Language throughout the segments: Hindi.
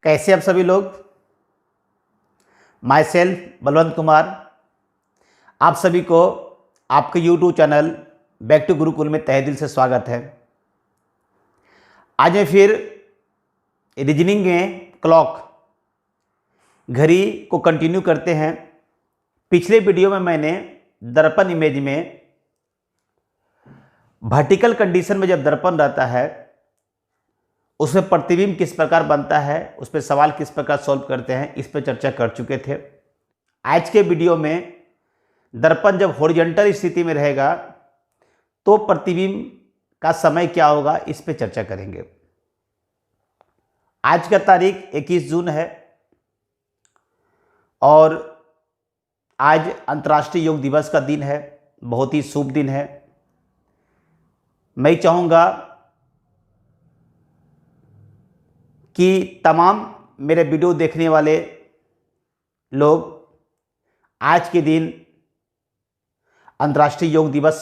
कैसे आप सभी लोग। माई सेल्फ बलवंत कुमार, आप सभी को आपके YouTube channel back to Gurukul में तहे दिल से स्वागत है। आज मैं फिर रीजनिंग में क्लॉक घड़ी को कंटिन्यू करते हैं। पिछले वीडियो में मैंने दर्पण इमेज में वर्टिकल कंडीशन में जब दर्पण रहता है उसमें प्रतिबिंब किस प्रकार बनता है, उस पर सवाल किस प्रकार सॉल्व करते हैं, इस पर चर्चा कर चुके थे। आज के वीडियो में दर्पण जब हॉरिजॉन्टल स्थिति में रहेगा तो प्रतिबिंब का समय क्या होगा, इस पर चर्चा करेंगे। आज का तारीख 21 जून है और आज अंतर्राष्ट्रीय योग दिवस का दिन है। बहुत ही शुभ दिन है। मैं चाहूँगा कि तमाम मेरे वीडियो देखने वाले लोग आज के दिन अंतर्राष्ट्रीय योग दिवस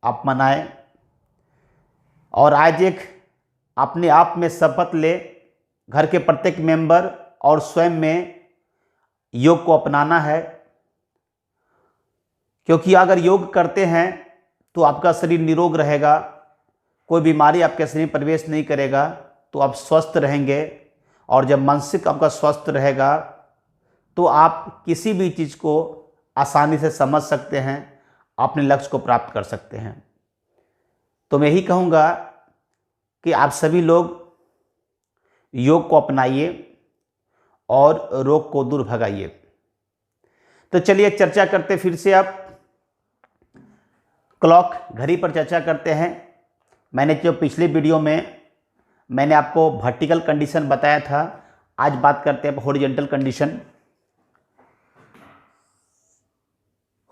आप मनाएं और आज एक अपने आप में शपथ ले, घर के प्रत्येक मेंबर और स्वयं में योग को अपनाना है। क्योंकि अगर योग करते हैं तो आपका शरीर निरोग रहेगा, कोई बीमारी आपके शरीर में प्रवेश नहीं करेगा, तो आप स्वस्थ रहेंगे। और जब मानसिक आपका स्वस्थ रहेगा तो आप किसी भी चीज़ को आसानी से समझ सकते हैं, अपने लक्ष्य को प्राप्त कर सकते हैं। तो मैं यही कहूँगा कि आप सभी लोग योग को अपनाइए और रोग को दूर भगाइए। तो चलिए एक चर्चा करते फिर से। आप क्लॉक घड़ी पर चर्चा करते हैं। मैंने जो पिछले वीडियो में मैंने आपको वर्टिकल कंडीशन बताया था, आज बात करते हैं हॉरिजॉन्टल कंडीशन।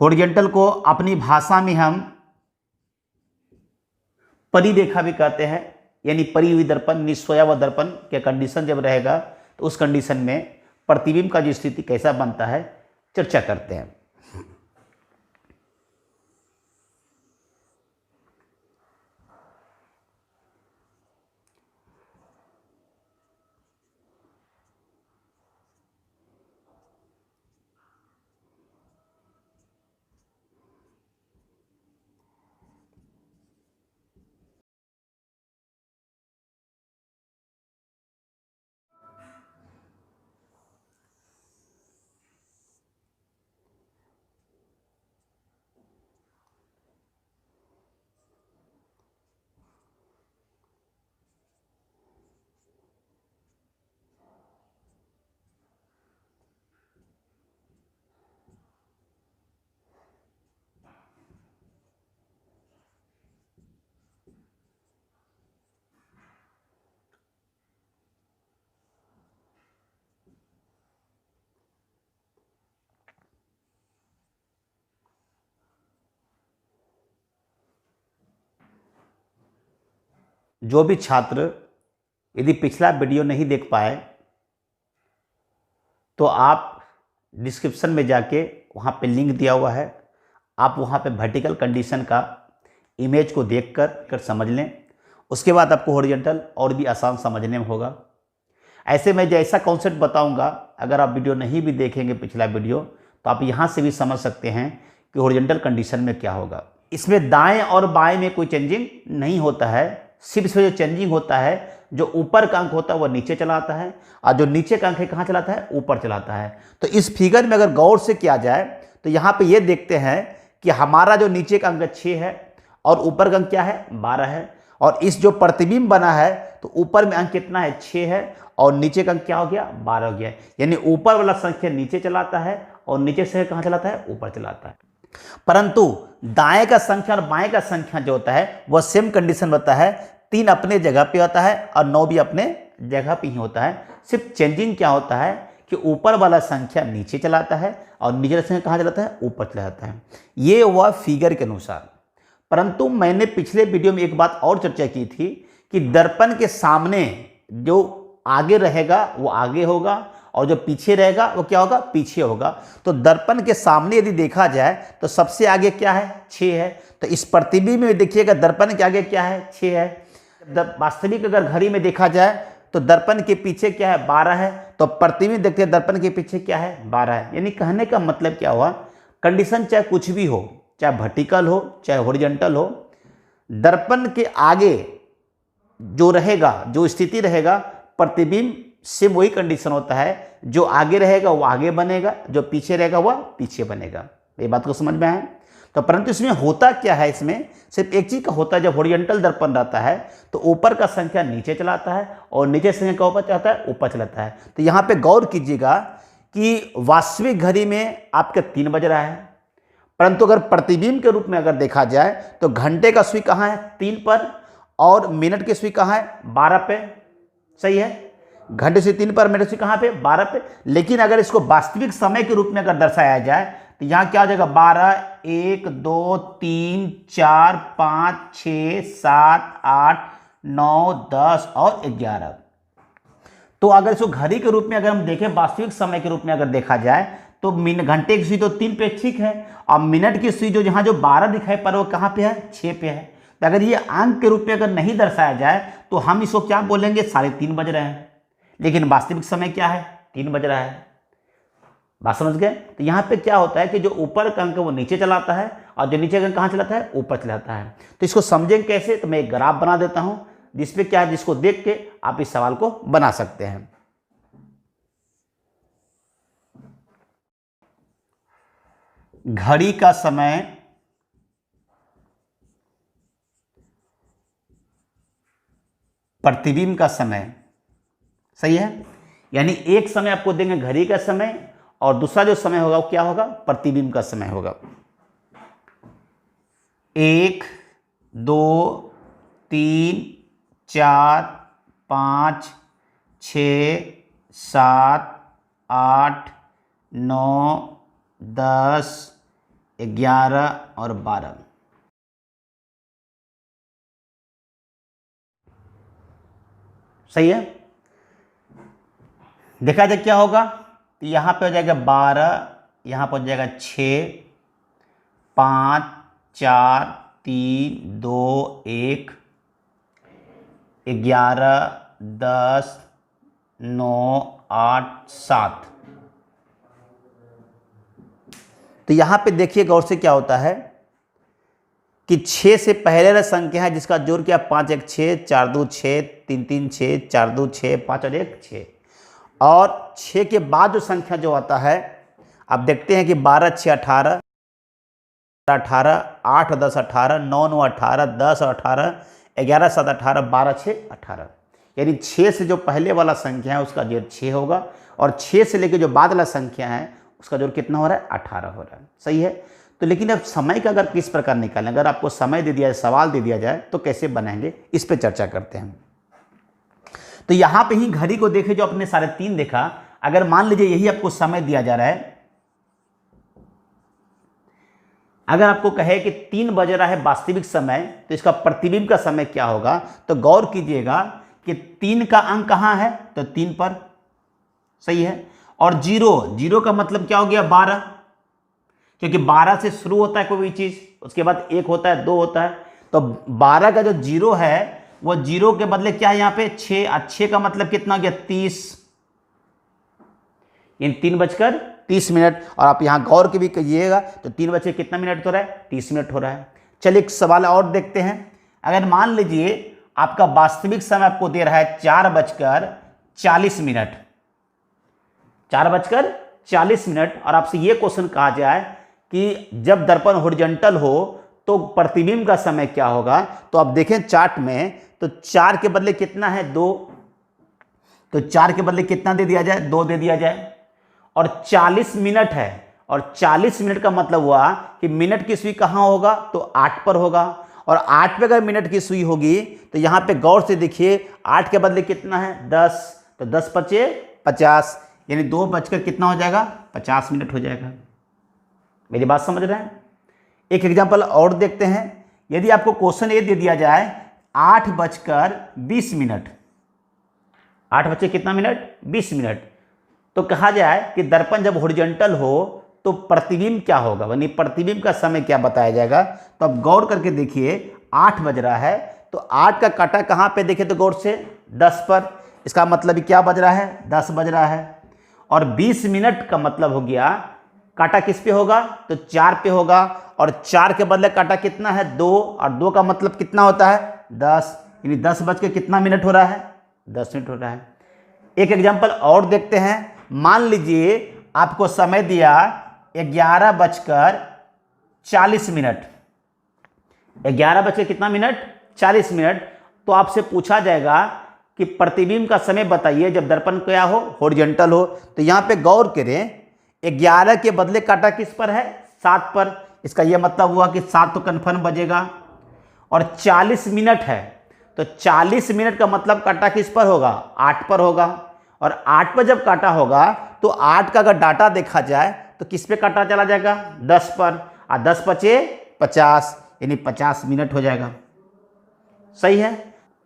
हॉरिजॉन्टल को अपनी भाषा में हम परिरेखा भी कहते हैं, यानी परी हुई दर्पण, निस्वया व दर्पण के कंडीशन जब रहेगा तो उस कंडीशन में प्रतिबिंब का जो स्थिति कैसा बनता है चर्चा करते हैं। जो भी छात्र यदि पिछला वीडियो नहीं देख पाए तो आप डिस्क्रिप्शन में जाके वहाँ पे लिंक दिया हुआ है, आप वहाँ पे वर्टिकल कंडीशन का इमेज को देख कर समझ लें। उसके बाद आपको हॉरिजॉन्टल और भी आसान समझने में होगा। ऐसे मैं जैसा कॉन्सेप्ट बताऊंगा, अगर आप वीडियो नहीं भी देखेंगे पिछला वीडियो तो आप यहाँ से भी समझ सकते हैं कि हॉरिजॉन्टल कंडीशन में क्या होगा। इसमें दाएं और बाएं में कोई चेंजिंग नहीं होता है। सिर्फ इसमें जो चेंजिंग होता है, जो ऊपर का अंक होता है वह नीचे चलाता है और जो नीचे का अंक है कहाँ चलाता है, ऊपर चलाता है। तो इस फिगर में अगर गौर से किया जाए तो यहाँ पे ये देखते हैं कि हमारा जो नीचे का अंक 6 है और ऊपर का अंक क्या है, 12 है। और इस जो प्रतिबिंब बना है तो ऊपर में अंक कितना है, 6 है और नीचे का अंक क्या हो गया, 12 हो गया। यानी ऊपर वाला संख्या नीचे चलाता है और नीचे से कहाँ चलाता है, ऊपर चलाता है। परंतु दाएं का संख्या और बाएं का संख्या जो होता है वह सेम कंडीशन होता है। 3 अपने जगह पे होता है और 9 भी अपने जगह पे ही होता है। सिर्फ चेंजिंग क्या होता है कि ऊपर वाला संख्या नीचे चलाता है और नीचे संख्या कहाँ चलाता है, ऊपर चला जाता है। ये हुआ फिगर के अनुसार। परंतु मैंने पिछले वीडियो में एक बात और चर्चा की थी कि दर्पण के सामने जो आगे रहेगा वो आगे होगा और जो पीछे रहेगा वो क्या होगा, पीछे होगा। तो दर्पण के सामने यदि देखा जाए तो सबसे आगे क्या है, 6 है। तो इस प्रतिबिंब में देखिएगा दर्पण के आगे क्या है, 6 है। वास्तविक अगर घड़ी में देखा जाए तो दर्पण के पीछे क्या है, 12 है। तो प्रतिबिंब देखते हैं दर्पण के पीछे क्या है, 12 है। यानी कहने का मतलब क्या हुआ, कंडीशन चाहे कुछ भी हो, चाहे वर्टिकल हो चाहे हॉरिजॉन्टल हो, दर्पण के आगे जो रहेगा, जो स्थिति रहेगा, प्रतिबिंब से वही कंडीशन होता है। जो आगे रहेगा वो आगे बनेगा, जो पीछे रहेगा वह पीछे बनेगा। ये बात को समझ में आया। तो परंतु इसमें होता क्या है, इसमें सिर्फ एक चीज का होता है, जब हॉरिजॉन्टल दर्पण रहता है तो ऊपर का संख्या नीचे चलाता है और नीचे संख्या का ऊपर चलाता है, ऊपर चलाता है। तो यहाँ पे गौर कीजिएगा कि वास्तविक घड़ी में आपके 3 बज रहा है, परंतु अगर प्रतिबिंब के रूप में अगर देखा जाए तो घंटे का सुई कहाँ है, 3 पर, और मिनट की सुई कहाँ है, 12 पे। सही है, घंटे से 3 पर, मिनट से कहाँ पे, 12 पे। लेकिन अगर इसको वास्तविक समय के रूप में अगर दर्शाया जाए तो यहाँ क्या हो जाएगा, 12, 1, 2, 3, 4, 5, 6, 7, 8, 9, 10 और 11। तो अगर इसको घड़ी के रूप में अगर हम देखें, वास्तविक समय के रूप में अगर देखा जाए तो घंटे की सुई तो 3 पे ठीक है, और मिनट की सुई जो यहाँ जो 12 दिखाई पड़ रहा है वो कहाँ पे है, 6 पे है। तो अगर ये अंक के रूप में अगर नहीं दर्शाया जाए तो हम इसको क्या बोलेंगे, 3:30 बज रहे हैं। लेकिन वास्तविक समय क्या है, 3 बज रहा है। बात समझ गए। तो यहाँ पे क्या होता है कि जो ऊपर का अंक वो नीचे चलाता है और जो नीचे का अंक कहाँ चलाता है, ऊपर चलाता है। तो इसको समझेंगे कैसे, तो मैं एक ग्राफ बना देता हूं जिसपे क्या है, जिसको देख के आप इस सवाल को बना सकते हैं। घड़ी का समय प्रतिबिंब का समय, सही है। यानी एक समय आपको देंगे घड़ी का समय और दूसरा जो समय होगा वो क्या होगा, प्रतिबिंब का समय होगा। 1, 2, 3, 4, 5, 6, 7, 8, 9, 10, 11 और 12। सही है। देखा जाए क्या होगा, तो यहाँ पे हो जाएगा 12, यहाँ पर हो जाएगा 6, 5, 4, 3, 2, 1, 11, 10, 9, 8, 7। तो यहाँ पे देखिए गौर से क्या होता है कि 6 से पहले वाला संख्या है जिसका जोड़ किया 5, 1, 6, 4, 2, 6, 3, 3, 6, 4, 2, 6, 5 और 1, 6। और 6 के बाद जो संख्या जो आता है, आप देखते हैं कि 12, 6, 18, 18, 8, 10, 18, 9, 9, 18, 10 और 18, 11, 7, 18, 12, 6, 18। यानी 6 से जो पहले वाला संख्या है उसका जोड़ 6 होगा और 6 से लेकर जो बाद वाला संख्या है उसका जोड़ कितना हो रहा है, 18 हो रहा है। सही है। तो लेकिन अब समय का अगर किस प्रकार निकालें, अगर आपको समय दे दिया जाए, सवाल दे दिया जाए तो कैसे बनाएंगे, इस पे चर्चा करते हैं। तो यहां पे ही घड़ी को देखे, जो अपने 3:30 देखा, अगर मान लीजिए यही आपको समय दिया जा रहा है, अगर आपको कहे कि 3 बज रहा है वास्तविक समय, तो इसका प्रतिबिंब का समय क्या होगा, तो गौर कीजिएगा कि 3 का अंक कहां है, तो 3 पर। सही है। और 0 का मतलब क्या हो गया, 12, क्योंकि 12 से शुरू होता है कोई भी चीज, उसके बाद 1 होता है, 2 होता है। तो 12 का जो 0 है वो 0 के बदले क्या है यहाँ पे, 6। 6 का मतलब कितना हो गया, 30। इन 3:30। और आप यहाँ गौर के भी कहिएगा तो 3 बजे कितना मिनट हो रहा है, 30 मिनट हो रहा है। चलिए एक सवाल और देखते हैं। अगर मान लीजिए आपका वास्तविक समय आपको दे रहा है 4:40, 4:40, और आपसे ये क्वेश्चन कहा जाए कि जब दर्पण हॉरिजॉन्टल हो तो प्रतिबिंब का समय क्या होगा, तो आप देखें चार्ट में, तो 4 के बदले कितना है, 2। तो 4 के बदले कितना दे दिया जाए, 2 दे दिया जाए। और 40 मिनट है, और 40 मिनट का मतलब हुआ कि मिनट की सुई कहाँ होगा, तो 8 पर होगा। और 8 पे अगर मिनट की सुई होगी तो यहाँ पे गौर से देखिए 8 के बदले कितना है, 10। तो 10 × 5 = 50, यानी 2 बजकर कितना हो जाएगा, 50 मिनट हो जाएगा। मेरी बात समझ रहे हैं। एक एग्जाम्पल और देखते हैं। यदि आपको क्वेश्चन ये दे दिया जाए 8:20, 8 बजे कितना मिनट, 20 मिनट, तो कहा जाए कि दर्पण जब हॉरिजॉन्टल हो तो प्रतिबिंब क्या होगा, यानी प्रतिबिंब का समय क्या बताया जाएगा। तो अब गौर करके देखिए 8 बज रहा है, तो 8 का काटा कहाँ पे देखे तो गौर से 10 पर, इसका मतलब क्या बज रहा है 10 बज रहा है। और 20 मिनट का मतलब हो गया काटा किस पे होगा तो 4 पे होगा, और 4 के बदले काटा कितना है 2, और 2 का मतलब कितना होता है 10, यानी 10 बज के कितना मिनट हो रहा है 10 मिनट हो रहा है। एक एग्जाम्पल और देखते हैं। मान लीजिए आपको समय दिया 11 बजकर 40 मिनट, 11 बज के कितना मिनट 40 मिनट, तो आपसे पूछा जाएगा कि प्रतिबिंब का समय बताइए जब दर्पण क्या हो हॉरिजॉन्टल हो। तो यहाँ पे गौर करें 11 के बदले काटा किस पर है 7 पर, इसका यह मतलब हुआ कि 7 तो कन्फर्म बजेगा। और 40 मिनट है तो 40 मिनट का मतलब काटा किस पर होगा 8 पर होगा, और 8 पर जब काटा होगा तो 8 का अगर डाटा देखा जाए तो किस पे काटा चला जाएगा 10 पर, और 10 बचे 50, यानी 50 मिनट हो जाएगा। सही है।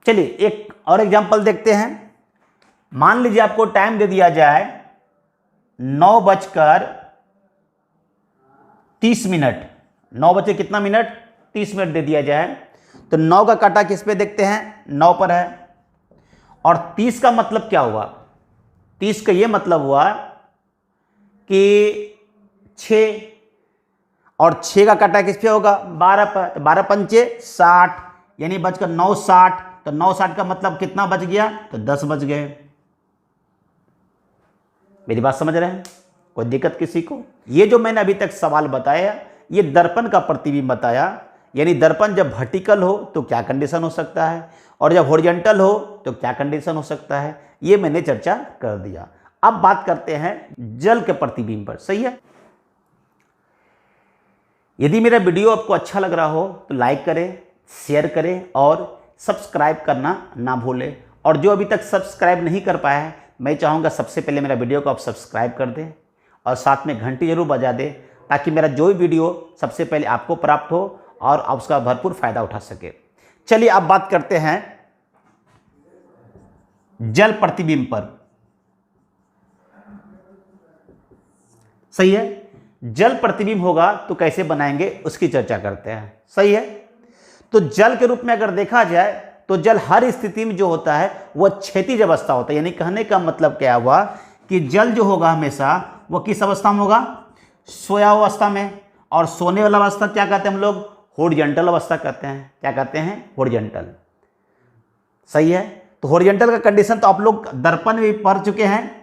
चलिए एक और एग्जांपल देखते हैं। मान लीजिए आपको टाइम दे दिया जाए 9 बजकर 30 मिनट, 9 बजे कितना मिनट 30 मिनट दे दिया जाए, तो 9 का काटा किस पे देखते हैं 9 पर है। और 30 का मतलब क्या हुआ, 30 का ये मतलब हुआ कि 6, और 6 का काटा किस पे होगा 12 पर, तो 12 पंचे 60, यानी बजकर 9 60, तो 9 60 का मतलब कितना बज गया तो 10 बज गए। मेरी बात समझ रहे हैं, कोई दिक्कत किसी को। ये जो मैंने अभी तक सवाल बताया ये दर्पण का प्रतिबिंब बताया, यानी दर्पण जब वर्टिकल हो तो क्या कंडीशन हो सकता है, और जब हॉरिजॉन्टल हो तो क्या कंडीशन हो सकता है, ये मैंने चर्चा कर दिया। अब बात करते हैं जल के प्रतिबिंब पर। सही है। यदि मेरा वीडियो आपको अच्छा लग रहा हो तो लाइक करें, शेयर करें और सब्सक्राइब करना ना भूलें। और जो अभी तक सब्सक्राइब नहीं कर पाया है मैं चाहूँगा सबसे पहले मेरा वीडियो को आप सब्सक्राइब कर दें और साथ में घंटी जरूर बजा दें, ताकि मेरा जो भी वीडियो सबसे पहले आपको प्राप्त हो और आप उसका भरपूर फायदा उठा सके। चलिए अब बात करते हैं जल प्रतिबिंब पर। सही है। जल प्रतिबिंब होगा तो कैसे बनाएंगे उसकी चर्चा करते हैं। सही है। तो जल के रूप में अगर देखा जाए तो जल हर स्थिति में जो होता है वह क्षैतिज अवस्था होता है, यानी कहने का मतलब क्या हुआ कि जल जो होगा हमेशा वह किस अवस्था में होगा सोया अवस्था में, और सोने वाला अवस्था क्या कहते हैं हम लोग हॉरिजॉन्टल अवस्था कहते हैं। क्या कहते हैं हॉरिजॉन्टल। सही है। तो हॉरिजॉन्टल का कंडीशन तो आप लोग दर्पण में भी पढ़ चुके हैं।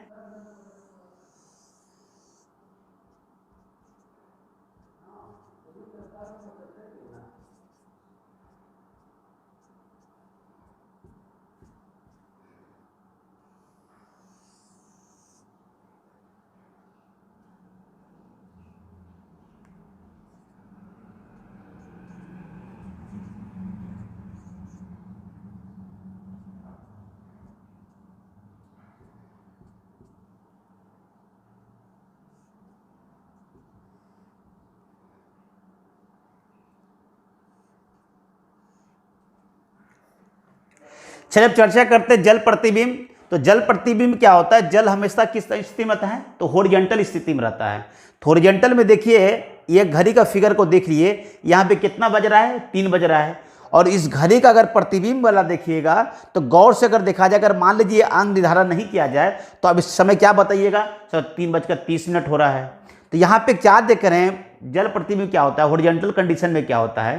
चलिए अब चर्चा करते हैं जल प्रतिबिंब। तो जल प्रतिबिंब क्या होता है, जल हमेशा किस स्थिति में रहता है तो हॉरिजॉन्टल स्थिति में रहता है। तो हॉरिजॉन्टल में देखिए ये घड़ी का फिगर को देख लिए, यहाँ पे कितना बज रहा है 3 बज रहा है, और इस घड़ी का अगर प्रतिबिंब वाला देखिएगा तो गौर से अगर देखा जाए, अगर मान लीजिए अंक निर्धारण नहीं किया जाए तो अब इस समय क्या बताइएगा सर 3:30 हो रहा है। तो यहाँ पे क्या देख रहे हैं जल प्रतिबिंब क्या होता है हॉरिजॉन्टल कंडीशन में क्या होता है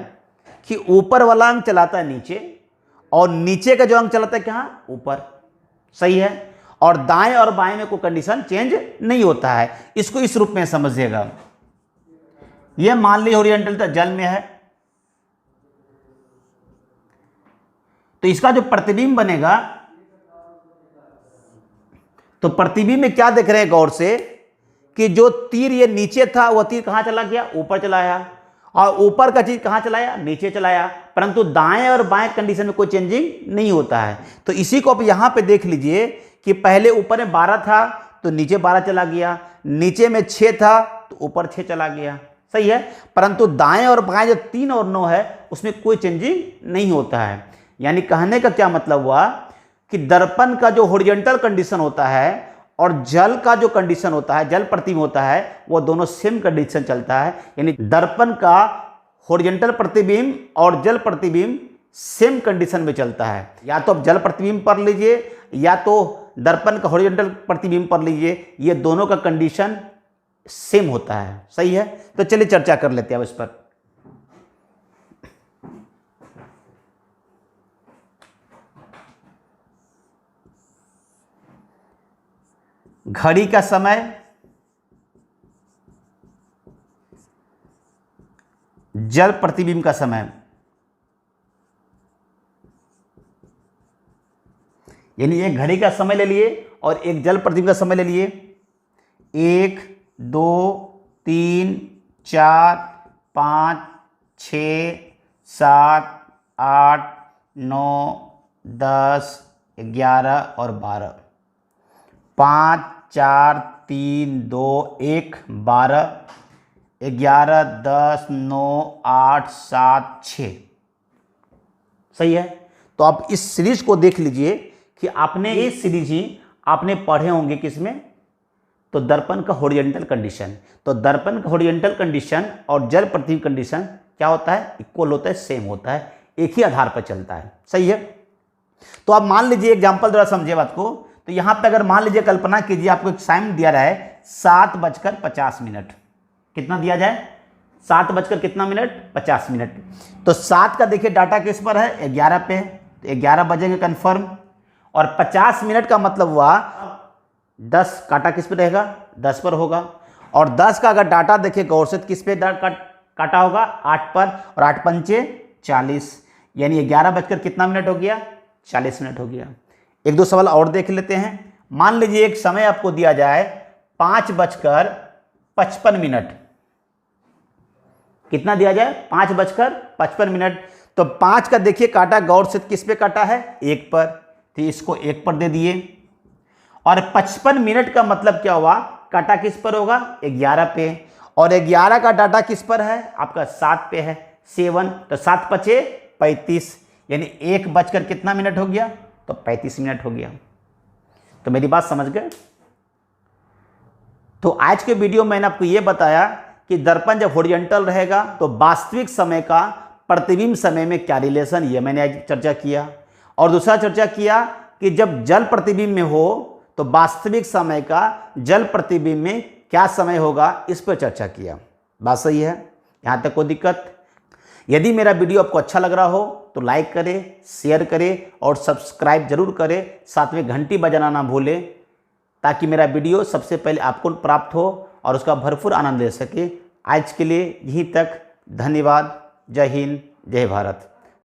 कि ऊपर वाला अंक चलाता है नीचे, और नीचे का जो अंक चलाता है कहाँ ऊपर। सही है। और दाएं और बाएं में कोई कंडीशन चेंज नहीं होता है। इसको इस रूप में समझिएगा। यह मान ली हॉरिजॉन्टल तो जल में है, तो इसका जो प्रतिबिंब बनेगा तो प्रतिबिंब में क्या देख रहे हैं गौर से कि जो तीर ये नीचे था वह तीर कहां चला गया ऊपर चलाया, और ऊपर का चीज कहां चलाया नीचे चलाया, परंतु दाएं और बाएं कंडीशन में कोई चेंजिंग नहीं होता है। तो इसी को आप यहां पे देख लीजिए कि पहले ऊपर में 12 था तो नीचे 12 चला गया, नीचे में 6 था तो ऊपर 6 चला गया। सही है। परंतु दाएं और बाएं जो 3 और 9 है उसमें कोई चेंजिंग नहीं होता है। यानी कहने का क्या मतलब हुआ कि दर्पण का जो हॉरिजॉन्टल कंडीशन होता है और जल का जो कंडीशन होता है, जल प्रतिबिंब होता है, वो दोनों सेम कंडीशन चलता है। यानी दर्पण का हॉरिजॉन्टल प्रतिबिंब और जल प्रतिबिंब सेम कंडीशन में चलता है। या तो आप जल प्रतिबिंब पढ़ लीजिए या तो दर्पण का हॉरिजॉन्टल प्रतिबिंब पढ़ लीजिए, ये दोनों का कंडीशन सेम होता है। सही है, तो चलिए चर्चा कर लेते हैं अब इस पर। घड़ी का समय, जल प्रतिबिंब का समय, यानी एक घड़ी का समय ले लिए और एक जल प्रतिबिंब का समय ले लिए। 1 2 3 4 5 6 7 8 9 10 11 और 12। 5 4 3 2 1 12 11 10 9 8 7 6। सही है, तो आप इस सीरीज को देख लीजिए कि आपने ये सीरीज ही आपने पढ़े होंगे किसमें, तो दर्पण का हॉरिजॉन्टल कंडीशन। तो दर्पण का हॉरिजॉन्टल कंडीशन और जल प्रतिबिंब कंडीशन क्या होता है, इक्वल होता है, सेम होता है, एक ही आधार पर चलता है। सही है, तो आप मान लीजिए एग्जाम्पल द्वारा समझे बात को। तो यहां पे अगर मान लीजिए कल्पना कीजिए आपको एक टाइम दिया रहा है 7:50। कितना दिया जाए, 7 कितना मिनट 50 मिनट। तो 7 का देखिए डाटा किस पर है, 11 पे है, तो 11 बजेंगे कन्फर्म। और 50 मिनट का मतलब हुआ 10 काटा किस पे रहेगा, 10 पर होगा। और 10 का अगर डाटा देखिए गौर से किस पे काटा होगा, 8 पर, और 8 पंचे 40, यानी 11 कितना मिनट हो गया, 40 मिनट हो गया। एक दो सवाल और देख लेते हैं। मान लीजिए एक समय आपको दिया जाए 5:55। कितना दिया जाए, 5:55। तो 5 का देखिए काटा गौर से किस पे काटा है, 1 पर, तो इसको 1 पर दे दिए। और 55 मिनट का मतलब क्या हुआ, काटा किस पर होगा, 11 पे, और 11 का डाटा किस पर है, आपका 7 पे है, 7। तो 7 पचे 35, यानी 1 कितना मिनट हो गया, तो 35 मिनट हो गया। तो मेरी बात समझ गए। तो आज के वीडियो में मैंने आपको यह बताया कि दर्पण जब हॉरिजॉन्टल रहेगा तो वास्तविक समय का प्रतिबिंब समय में क्या रिलेशन, ये मैंने आज चर्चा किया। और दूसरा चर्चा किया कि जब जल प्रतिबिंब में हो तो वास्तविक समय का जल प्रतिबिंब में क्या समय होगा, इस पर चर्चा किया। बात सही है, यहाँ तक कोई दिक्कत? यदि मेरा वीडियो आपको अच्छा लग रहा हो तो लाइक करें, शेयर करें और सब्सक्राइब जरूर करें। साथ में घंटी बजाना ना भूलें ताकि मेरा वीडियो सबसे पहले आपको प्राप्त हो और उसका भरपूर आनंद ले सके। आज के लिए यहीं तक, धन्यवाद। जय हिंद, जय भारत।